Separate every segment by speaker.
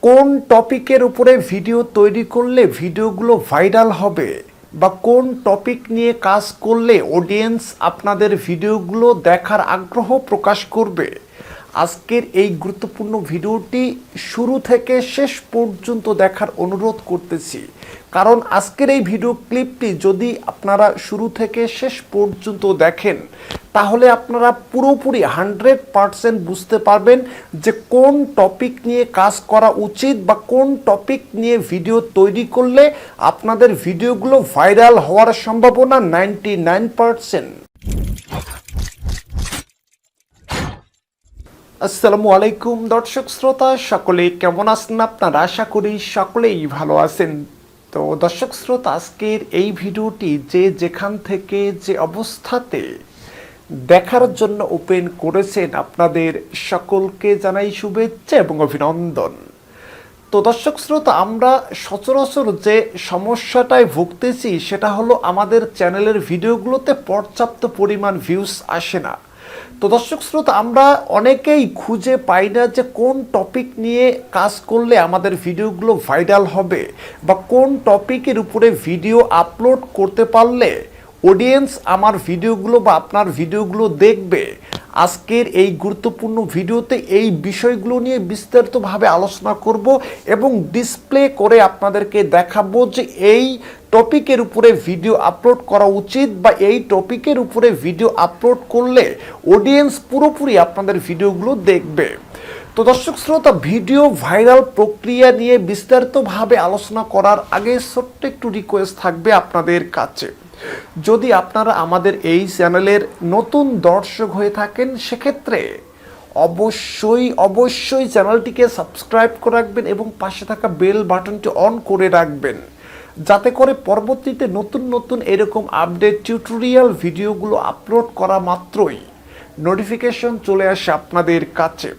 Speaker 1: কোন টপিকের উপরে ভিডিও তৈরি করলে ভিডিওগুলো ভাইরাল হবে বা কোন টপিক নিয়ে কাজ করলে অডিয়েন্স আপনাদের ভিডিওগুলো দেখার আগ্রহ প্রকাশ করবে। আজকের এই গুরুত্বপূর্ণ ভিডিওটি শুরু থেকে শেষ পর্যন্ত দেখার অনুরোধ করতেছি, কারণ আজকের এই ভিডিও ক্লিপটি যদি আপনারা শুরু থেকে শেষ পর্যন্ত দেখেন তাহলে আপনারা পুরোপুরি 100% বুঝতে পারবেন যে কোন টপিক নিয়ে কাজ করা উচিত বা কোন টপিক নিয়ে ভিডিও তৈরি করলে আপনাদের ভিডিওগুলো ভাইরাল হওয়ার সম্ভাবনা 99%। আসসালামু আলাইকুম দর্শক শ্রোতা, সকলে কেমন আছেন আপনারা? আশা করি সকলেই ভালো আছেন। তো দর্শক শ্রোতা, আজকের এই ভিডিওটি যে যেখান থেকে যে অবস্থাতে দেখার জন্য ওপেন করেছেন আপনাদের সকলকে জানাই শুভেচ্ছা এবং অভিনন্দন। তো দর্শক শ্রোতা, আমরা সচরাচর যে সমস্যাটায় ভুগতেছি সেটা হলো আমাদের চ্যানেলের ভিডিওগুলোতে পর্যাপ্ত পরিমাণ ভিউজ আসে না। তো দর্শক শ্রোতা, আমরা অনেকেই খুঁজে পাই না যে কোন টপিক নিয়ে কাজ করলে আমাদের ভিডিওগুলো ভাইরাল হবে বা কোন টপিকের উপরে ভিডিও আপলোড করতে পারলে অডিয়েন্স আমার ভিডিওগুলো বা আপনার ভিডিওগুলো দেখবে। আজকের এই গুরুত্বপূর্ণ ভিডিওতে এই বিষয়গুলো নিয়ে বিস্তারিতভাবে আলোচনা করব এবং ডিসপ্লে করে আপনাদেরকে দেখাবো যে এই টপিকের উপরে ভিডিও আপলোড করা উচিত বা এই টপিকের উপরে ভিডিও আপলোড করলে অডিয়েন্স পুরোপুরি আপনাদের ভিডিওগুলো দেখবে। তো দর্শক শ্রোতা, ভিডিও ভাইরাল প্রক্রিয়া নিয়ে বিস্তারিতভাবে আলোচনা করার আগে ছোট্ট একটু রিকোয়েস্ট থাকবে আপনাদের কাছে। যদি আপনারা আমাদের এই চ্যানেলের নতুন দর্শক হয়ে থাকেন সেক্ষেত্রে অবশ্যই চ্যানেলটিকে সাবস্ক্রাইব করে রাখবেন এবং পাশে থাকা বেল বাটনটি অন করে রাখবেন, যাতে করে পরবর্তীতে নতুন এরকম আপডেট টিউটোরিয়াল ভিডিওগুলো আপলোড করা মাত্রই নোটিফিকেশন চলে আসে আপনাদের কাছে।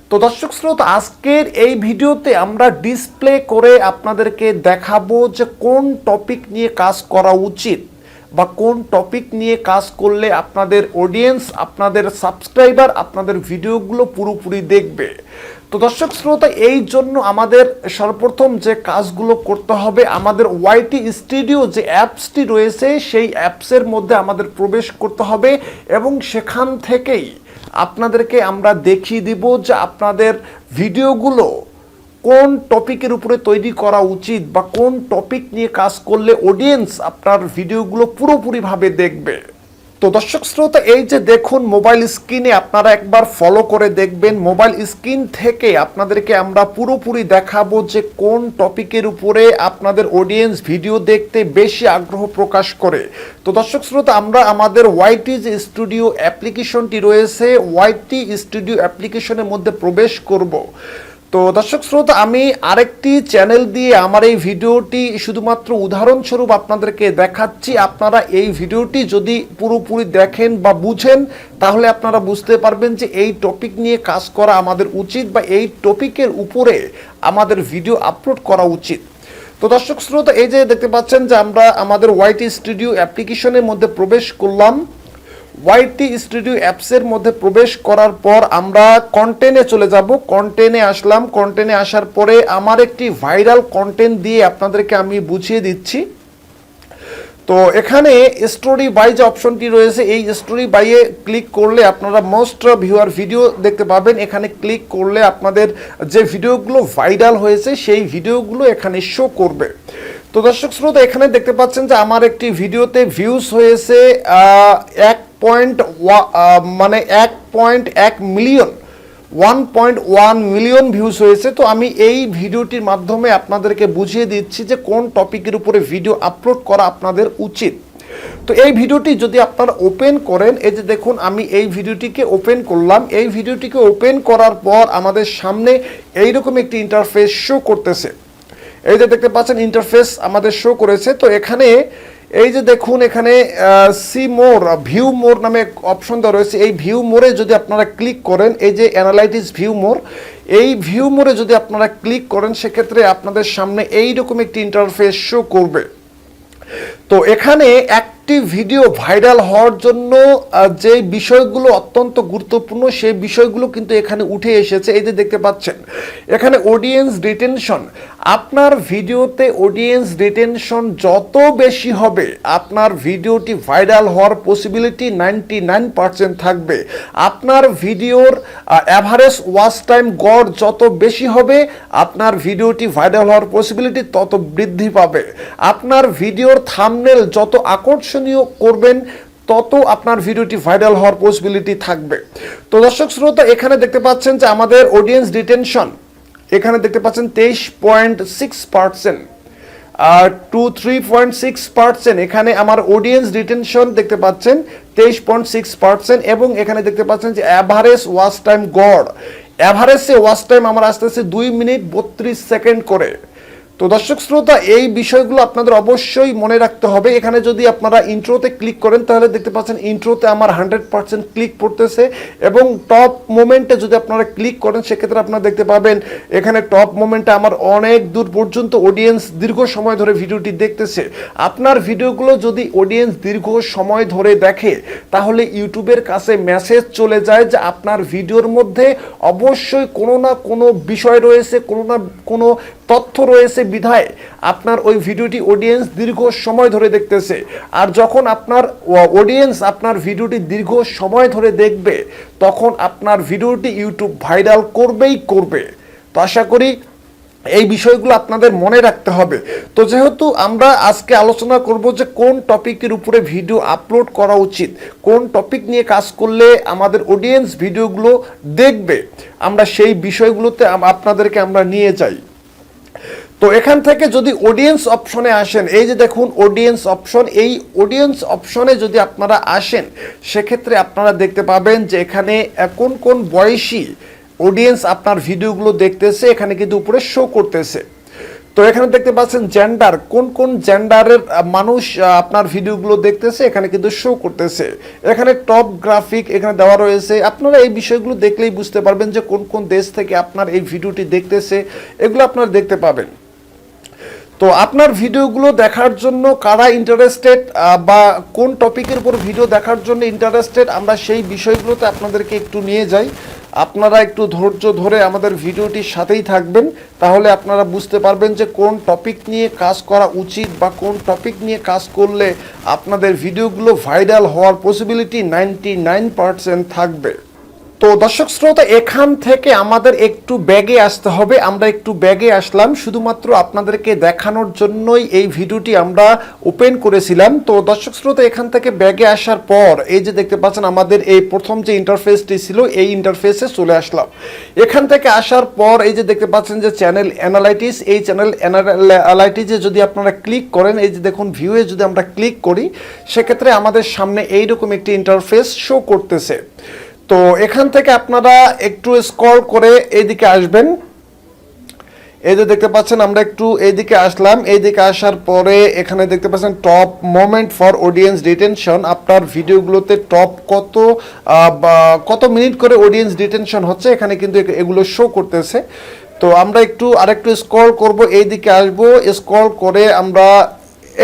Speaker 1: তো দর্শক শ্রোতা, আজকের এই ভিডিওতে আমরা ডিসপ্লে করে আপনাদেরকে দেখাবো যে কোন টপিক নিয়ে কাজ করা উচিত বা কোন টপিক নিয়ে কাজ করলে আপনাদের অডিয়েন্স, আপনাদের সাবস্ক্রাইবার আপনাদের ভিডিওগুলো পুরোপুরি দেখবে। তো দর্শক শ্রোতা, এই জন্য আমাদের সর্বপ্রথম যে কাজগুলো করতে হবে, আমাদের ওয়াইটি স্টুডিও যে অ্যাপসটি রয়েছে সেই অ্যাপসের মধ্যে আমাদের প্রবেশ করতে হবে এবং সেখান থেকেই আপনাদেরকে আমরা দেখিয়ে দিব যে আপনাদের ভিডিওগুলো কোন টপিকের উপরে তৈরি করা উচিত বা কোন টপিক নিয়ে কাজ করলে অডিয়েন্স আপনার ভিডিওগুলো পুরোপুরিভাবে দেখবে। তো দর্শক শ্রোতা, এই যে দেখুন মোবাইল স্ক্রিনে আপনারা একবার ফলো করে দেখবেন। মোবাইল স্ক্রিন থেকে আপনাদেরকে আমরা পুরোপুরি দেখাবো যে কোন টপিকের উপরে আপনাদের অডিয়েন্স ভিডিও দেখতে বেশি আগ্রহ প্রকাশ করে। তো দর্শক শ্রোতা, আমরা আমাদের ওয়াইটি যে স্টুডিও অ্যাপ্লিকেশনটি রয়েছে, ওয়াইটি স্টুডিও অ্যাপ্লিকেশনের মধ্যে প্রবেশ করব। তো দর্শক শ্রোতা, আমি আরেকটি চ্যানেল দিয়ে আমার এই ভিডিওটি শুধুমাত্র উদাহরণস্বরূপ আপনাদেরকে দেখাচ্ছি। আপনারা এই ভিডিওটি যদি পুরোপুরি দেখেন বা বুঝেন তাহলে আপনারা বুঝতে পারবেন যে এই টপিক নিয়ে কাজ করা আমাদের উচিত বা এই টপিকের উপরে আমাদের ভিডিও আপলোড করা উচিত। তো দর্শক শ্রোতা, এই যে দেখতে পাচ্ছেন যে আমরা আমাদের ওয়াইটি স্টুডিও অ্যাপ্লিকেশনের মধ্যে প্রবেশ করলাম। ওয়াইটি স্টুডিও অ্যাপসের মধ্যে প্রবেশ করার পর আমরা কন্টেন্টে চলে যাব। কন্টেন্টে আসলাম। কন্টেন্টে আসার পরে আমার একটি ভাইরাল কন্টেন্ট দিয়ে আপনাদেরকে আমি বুঝিয়ে দিচ্ছি। তো এখানে স্টোরি বাই যে অপশনটি রয়েছে, এই স্টোরি বাইয়ে ক্লিক করলে আপনারা মোস্ট ভিউয়ার ভিডিও দেখতে পাবেন। এখানে ক্লিক করলে আপনাদের যে ভিডিওগুলো ভাইরাল হয়েছে সেই ভিডিওগুলো এখানে শো করবে। তো দর্শক শ্রোতা, এখানে দেখতে পাচ্ছেন যে আমার একটি ভিডিওতে ভিউজ হয়েছে 1.1 মিলিয়ন, 1.1 মিলিয়ন ভিউজ হয়েছে। তো আমি এই ভিডিওটির মাধ্যমে আপনাদেরকে বুঝিয়ে দিচ্ছি যে কোন টপিকের উপরে ভিডিও আপলোড করা আপনাদের উচিত। তো এই ভিডিওটি যদি আপনারা ওপেন করেন, এই যে দেখুন আমি এই ভিডিওটিকে ওপেন করলাম। এই ভিডিওটিকে ওপেন করার পর আমাদের সামনে এইরকম একটি ইন্টারফেস শো করতেছে। এই যে দেখতে পাচ্ছেন ইন্টারফেস আমাদের শো করেছে। তো এখানে এই যে দেখুন এখানে সি মোর, ভিউ মোর নামে অপশন দেওয়া রয়েছে। এই ভিউ মোরে যদি আপনারা ক্লিক করেন, এই যে অ্যানালাইটিস ভিউ মোর, এই ভিউ মোরে যদি আপনারা ক্লিক করেন সেক্ষেত্রে আপনাদের সামনে এইরকম একটি ইন্টারফেস শো করবে। তো এখানে একটি ভিডিও ভাইরাল হওয়ার জন্য যে বিষয়গুলো অত্যন্ত গুরুত্বপূর্ণ সেই বিষয়গুলো কিন্তু এখানে উঠে এসেছে। এই যে দেখতে পাচ্ছেন এখানে অডিয়েন্স রিটেনশন। আপনার ভিডিওতে অডিয়েন্স রিটেনশন যত বেশি হবে আপনার ভিডিওটি ভাইরাল হওয়ার পসিবিলিটি 99% থাকবে। আপনার ভিডিওর অ্যাভারেজ ওয়াচ টাইম গড় যত বেশি হবে আপনার ভিডিওটি ভাইরাল হওয়ার পসিবিলিটি তত বৃদ্ধি পাবে। আপনার ভিডিওর থাম্বনেল যত আকর্ষণীয় করবেন তত আপনার ভিডিওটি ভাইরাল হওয়ার পসিবিলিটি থাকবে। তো দর্শক শ্রোতা এখানে দেখতে পাচ্ছেন যে আমাদের অডিয়েন্স রিটেনশন এখানে দেখতে পাচ্ছেন 23.6%, 3.6%। এখানে আমার অডিয়েন্স রিটেনশন দেখতে পাচ্ছেন 23.6%, এবং এখানে দেখতে পাচ্ছেন যে অ্যাভারেজ ওয়াচ টাইম গড়, অ্যাভারেজে ওয়াচ টাইম আমার আসতেছে 2 মিনিট 32 সেকেন্ড করে। তো দর্শক শ্রোতা এই বিষয়গুলো আপনাদের অবশ্যই মনে রাখতে হবে। এখানে যদি আপনারা ইন্ট্রোতে ক্লিক করেন তাহলে দেখতে পাচ্ছেন ইন্ট্রোতে আমার 100% ক্লিক পড়তেছে, এবং টপ মোমেন্টে যদি আপনারা ক্লিক করেন সেক্ষেত্রে আপনারা দেখতে পাবেন এখানে টপ মোমেন্টে আমার অনেক দূর পর্যন্ত অডিয়েন্স দীর্ঘ সময় ধরে ভিডিওটি দেখতেছে। আপনার ভিডিওগুলো যদি অডিয়েন্স দীর্ঘ সময় ধরে দেখে তাহলে ইউটিউবের কাছে মেসেজ চলে যায় যে আপনার ভিডিওর মধ্যে অবশ্যই কোনো না কোনো বিষয় রয়েছে, কোনো না কোনো তথ্য রয়েছে, বিধায় আপনার ওই ভিডিওটি অডিয়েন্স দীর্ঘ সময় ধরে দেখতেছে। আর যখন আপনার অডিয়েন্স আপনার ভিডিওটি দীর্ঘ সময় ধরে দেখবে তখন আপনার ভিডিওটি ইউটিউব ভাইরাল করবেই করবে। তো আশা করি এই বিষয়গুলো আপনাদের মনে রাখতে হবে। তো যেহেতু আমরা আজকে আলোচনা করব যে কোন টপিকের উপরে ভিডিও আপলোড করা উচিত, কোন টপিক নিয়ে কাজ করলে আমাদের অডিয়েন্স ভিডিওগুলো দেখবে, আমরা সেই বিষয়গুলোতে আপনাদেরকে আমরা নিয়ে যাই। তো এখান থেকে যদি অডিয়েন্স অপশনে আসেন, এই যে দেখুন অডিয়েন্স অপশন, এই অডিয়েন্স অপশনে যদি আপনারা আসেন সেক্ষেত্রে আপনারা দেখতে পাবেন যে এখানে কোন কোন বয়সী অডিয়েন্স আপনার ভিডিওগুলো দেখতেছে এখানে কিন্তু উপরে শো করতেছে। তো এখানে দেখতে পাচ্ছেন জেন্ডার, কোন কোন জেন্ডারের মানুষ আপনার ভিডিওগুলো দেখতেছে এখানে কিন্তু শো করতেছে। এখানে টপ গ্রাফিক এখানে দেওয়া রয়েছে, আপনারা এই বিষয়গুলো দেখলেই বুঝতে পারবেন যে কোন কোন দেশ থেকে আপনার এই ভিডিওটি দেখতেছে, এগুলো আপনারা দেখতে পাবেন। তো আপনার ভিডিওগুলো দেখার জন্য কারা ইন্টারেস্টেড বা কোন টপিকের উপর ভিডিও দেখার জন্য ইন্টারেস্টেড আমরা সেই বিষয়গুলোতে আপনাদেরকে একটু নিয়ে যাই। আপনারা একটু ধৈর্য ধরে আমাদের ভিডিওটির সাথেই থাকবেন, তাহলে আপনারা বুঝতে পারবেন যে কোন টপিক নিয়ে কাজ করা উচিত বা কোন টপিক নিয়ে কাজ করলে আপনাদের ভিডিওগুলো ভাইরাল হওয়ার পসিবিলিটি 99% থাকবে। তো দর্শক শ্রোতা এখান থেকে আমাদের একটু ব্যাগে আসতে হবে। আমরা একটু ব্যাগে আসলাম শুধুমাত্র আপনাদেরকে দেখানোর জন্যই এই ভিডিওটি আমরা ওপেন করেছিলাম। তো দর্শক শ্রোতা এখান থেকে ব্যাগে আসার পর এই যে দেখতে পাচ্ছেন আমাদের এই প্রথম যে ইন্টারফেসটি ছিল এই ইন্টারফেসে চলে আসলাম। এখান থেকে আসার পর এই যে দেখতে পাচ্ছেন যে চ্যানেল অ্যানালাইটিস, এই চ্যানেল অ্যানালাইটিসে যদি আপনারা ক্লিক করেন, এই যে দেখুন ভিউয়ে যদি আমরা ক্লিক করি সেক্ষেত্রে আমাদের সামনে এইরকম একটি ইন্টারফেস শো করতেছে। তো এখান থেকে আপনারা একটু স্ক্রল করে এইদিকে আসবেন। এই যে দেখতে পাচ্ছেন আমরা একটু এইদিকে আসলাম। এইদিকে আসার পরে এখানে দেখতে পাচ্ছেন top moment for audience retention, আপনার ভিডিওগুলোতে টপ কত মিনিট করে অডিয়েন্স রিটেনশন হচ্ছে এখানে কিন্তু এগুলো শো করতেছে। তো আমরা একটু আরেকটু স্ক্রল করব, এইদিকে আসবো, স্ক্রল করে আমরা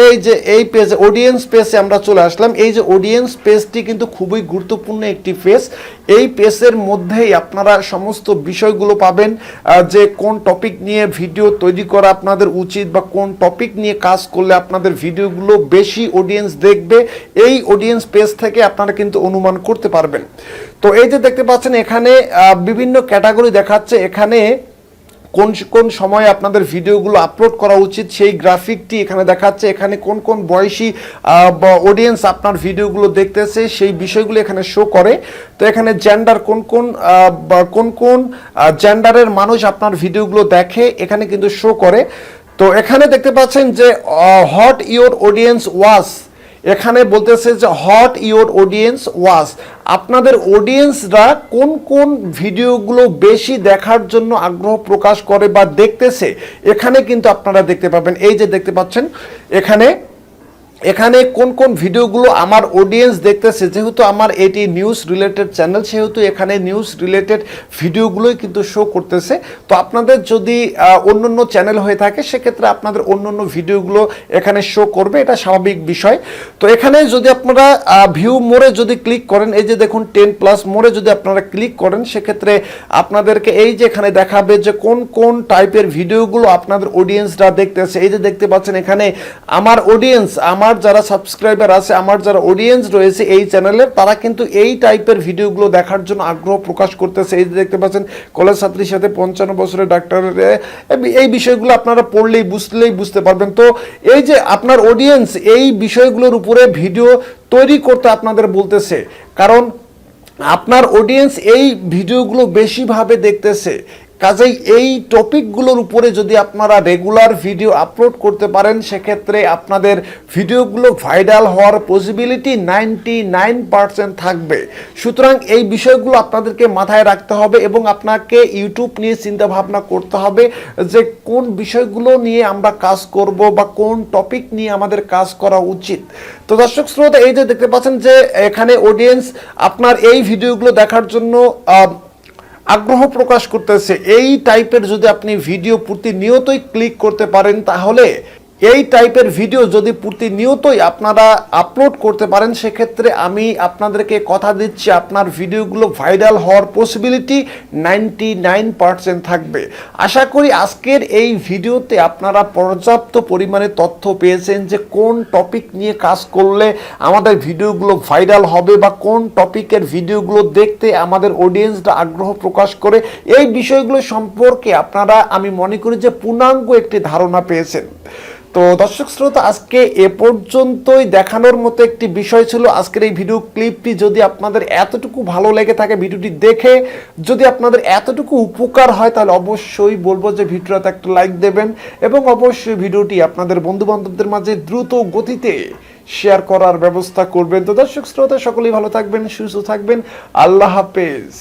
Speaker 1: এই যে এই পেজে অডিয়েন্স পেজে আমরা চলে আসলাম। এই যে অডিয়েন্স পেজটি কিন্তু খুবই গুরুত্বপূর্ণ একটি পেজ। এই পেজের মধ্যেই আপনারা সমস্ত বিষয়গুলো পাবেন যে কোন টপিক নিয়ে ভিডিও তৈরি করা আপনাদের উচিত বা কোন টপিক নিয়ে কাজ করলে আপনাদের ভিডিওগুলো বেশি অডিয়েন্স দেখবে, এই অডিয়েন্স পেজ থেকে আপনারা কিন্তু অনুমান করতে পারবেন। তো এই যে দেখতে পাচ্ছেন এখানে বিভিন্ন ক্যাটাগরি দেখাচ্ছে, এখানে কোন কোন সময়ে আপনাদের ভিডিওগুলো আপলোড করা উচিত সেই গ্রাফিকটি এখানে দেখাচ্ছে। এখানে কোন কোন বয়সী অডিয়েন্স আপনার ভিডিওগুলো দেখতেছে সেই বিষয়গুলো এখানে শো করে। তো এখানে জেন্ডার, কোন কোন জেন্ডারের মানুষ আপনার ভিডিওগুলো দেখে এখানে কিন্তু শো করে। তো এখানে দেখতে পাচ্ছেন যে হট ইওর অডিয়েন্স ওয়াচ, এখানে বলতেছে যে হট ইওর অডিয়েন্স ওয়াচ, আপনাদের অডিয়েন্সরা কোন কোন ভিডিওগুলো বেশি দেখার জন্য আগ্রহ প্রকাশ করে বা দেখতেছে এখানে কিন্তু আপনারা দেখতে পাবেন। এই যে দেখতে পাচ্ছেন এখানে এখানে কোন কোন ভিডিওগুলো আমার অডিয়েন্স দেখতেছে, যেহেতু আমার এটি নিউজ রিলেটেড চ্যানেল, সেহেতু এখানে নিউজ রিলেটেড ভিডিওগুলোই কিন্তু শো করতেছে। তো আপনাদের যদি অন্য চ্যানেল হয়ে থাকে সেক্ষেত্রে আপনাদের অন্য ভিডিওগুলো এখানে শো করবে, এটা স্বাভাবিক বিষয়। তো এখানে যদি আপনারা ভিউ মোরে যদি ক্লিক করেন, এই যে দেখুন 10+ মোরে যদি আপনারা ক্লিক করেন, সেক্ষেত্রে আপনাদেরকে এই যে এখানে দেখাবে যে কোন কোন টাইপের ভিডিওগুলো আপনাদের অডিয়েন্সরা দেখতেছে। এই যে দেখতে পাচ্ছেন এখানে আমার অডিয়েন্স, আমার যারা সাবস্ক্রাইবার আছে, আমার যারা অডিয়েন্স রয়েছে এই চ্যানেলের, তারা কিন্তু এই টাইপের ভিডিওগুলো দেখার জন্য আগ্রহ প্রকাশ করতেছে। এই যে দেখতে পাচ্ছেন কলেজ ছাত্রীর সাথে 55 বছরের ডাক্তার, এই বিষয়গুলো আপনারা পড়লেই বুঝতে পারবেন। তো এই যে আপনার অডিয়েন্স এই বিষয়গুলোর উপরে ভিডিও তৈরি করতে আপনাদের বলতেছে, কারণ আপনার অডিয়েন্স এই ভিডিওগুলো বেশিভাবে দেখতেছে। কাজেই এই টপিকগুলোর উপরে যদি আপনারা রেগুলার ভিডিও আপলোড করতে পারেন, সেক্ষেত্রে আপনাদের ভিডিওগুলো ভাইরাল হওয়ার পসিবিলিটি 99% থাকবে। সুতরাং এই বিষয়গুলো আপনাদেরকে মাথায় রাখতে হবে এবং আপনাকে ইউটিউব নিয়ে চিন্তা ভাবনা করতে হবে যে কোন বিষয়গুলো নিয়ে আমরা কাজ করব বা কোন টপিক নিয়ে আমাদের কাজ করা উচিত। তো দর্শক শ্রোতা, এই যে দেখতে পাচ্ছেন যে এখানে অডিয়েন্স আপনার এই ভিডিওগুলো দেখার জন্য আগ্রহ প্রকাশ করতেছে। এই টাইপের যদি আপনি ভিডিও প্রতিনিয়তই ক্লিক করতে পারেন, তাহলে এই টাইপের ভিডিও যদি প্রতিনিয়তই আপনারা আপলোড করতে পারেন, সেক্ষেত্রে আমি আপনাদেরকে কথা দিচ্ছি আপনার ভিডিওগুলো ভাইরাল হওয়ার পসিবিলিটি 99% থাকবে। আশা করি আজকের এই ভিডিওতে আপনারা পর্যাপ্ত পরিমাণে তথ্য পেয়েছেন যে কোন টপিক নিয়ে কাজ করলে আমাদের ভিডিওগুলো ভাইরাল হবে বা কোন টপিকের ভিডিওগুলো দেখতে আমাদের অডিয়েন্সরা আগ্রহ প্রকাশ করে। এই বিষয়গুলো সম্পর্কে আপনারা, আমি মনে করি যে পূর্ণাঙ্গ একটি ধারণা পেয়েছেন। তো দর্শক শ্রোতা, আজকে এ পর্যন্তই দেখানোর মতো একটি বিষয় ছিল আজকের এই ভিডিও ক্লিপটি। যদি আপনাদের এতটুকু ভালো লেগে থাকে, ভিডিওটি দেখে যদি আপনাদের এতটুকু উপকার হয়, তাহলে অবশ্যই বলবো যে ভিডিওতে একটা লাইক দেবেন এবং অবশ্যই ভিডিওটি আপনাদের বন্ধু বান্ধবদের মাঝে দ্রুত গতিতে শেয়ার করার ব্যবস্থা করবেন। তো দর্শক শ্রোতা, সকলেই ভালো থাকবেন, সুস্থ থাকবেন। আল্লাহ হাফেজ।